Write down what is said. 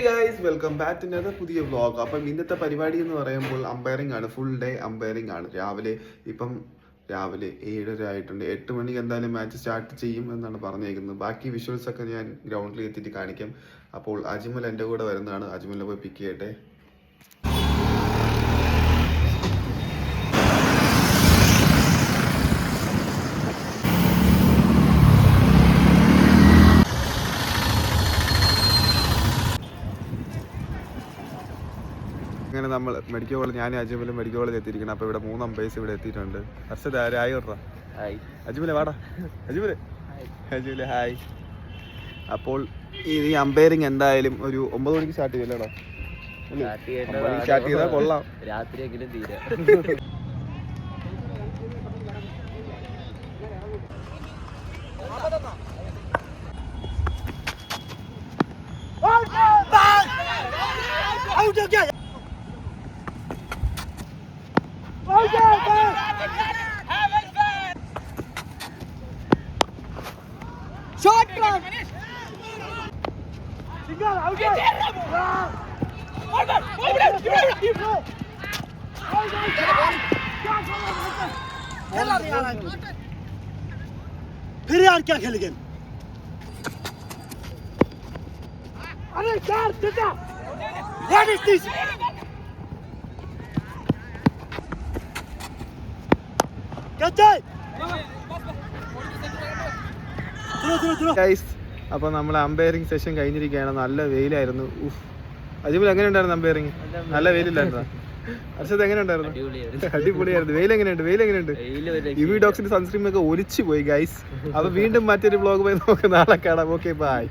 Guys welcome back to another പുതിയ vlog. അപ്പം ഇന്നത്തെ പരിപാടി എന്ന് പറയുമ്പോൾ അമ്പയറിംഗ് ആണ്, ഫുൾ ഡേ അമ്പയറിംഗ് ആണ്. രാവിലെ 7:30 ആയിട്ടുണ്ട്. 8 മണിക്ക് എന്തായാലും മാച്ച് സ്റ്റാർട്ട് ചെയ്യും എന്നാണ് പറഞ്ഞേക്കുന്നത്. ബാക്കി വിഷ്വൽസ് ഒക്കെ ഞാൻ ഗ്രൗണ്ടിൽ എത്തിയിട്ട് കാണിക്കാം. അപ്പോൾ അജ്മൽ എൻ്റെ കൂടെ വരുന്നതാണ്. അജ്മലിനെ പോയി പിക്ക് ചെയ്യട്ടെ. അങ്ങനെ നമ്മൾ മെഡിക്കൽ കോളേജ്, ഞാൻ അജ്മലും മെഡിക്കൽ കോളേജ് എത്തിയിരിക്കണം. അപ്പോൾ ഇവിടെ 3 അമ്പേഴ്സ് ഇവിടെ എത്തിയിട്ടുണ്ട്. ഹർഷദ് ആയി വിടറാ. അജ്മലെ വാടാ. അജ്മല് ഹായ്. അപ്പോൾ ഈ അമ്പയറിങ് എന്തായാലും ഒരു 9 മണിക്ക് സ്റ്റാർട്ട് ചെയ്യല്ലോടാ. സ്റ്റാർട്ട് ചെയ്താൽ കൊള്ളാം. രാത്രിയെങ്കിലും തീരെ. फिर यार क्या खेल गए? अरे यार बेटा, what is this? അപ്പോൾ നമ്മൾ അമ്പയറിംഗ് സെഷൻ കഴിഞ്ഞിരിക്കുകയാണ്. നല്ല വെയിലായിരുന്നു. അജ്മൽ എങ്ങനെ ഉണ്ടായിരുന്നു അമ്പയറിംഗ്? നല്ല വെയിലില്ലായിരുന്നോ? ഹർഷദ് എങ്ങനെ ഉണ്ടായിരുന്നു? അടിപൊളിയായിരുന്നു. വെയിലെങ്ങനെയുണ്ട്? യുവിഡോക്സിന്റെ സൺസ്ക്രീം ഒക്കെ ഒലിച്ചു പോയി ഗൈസ്. അപ്പൊ വീണ്ടും മറ്റൊരു വ്ളോഗ് പോയി നമുക്ക് നാളെ കാണാം. Okay bye.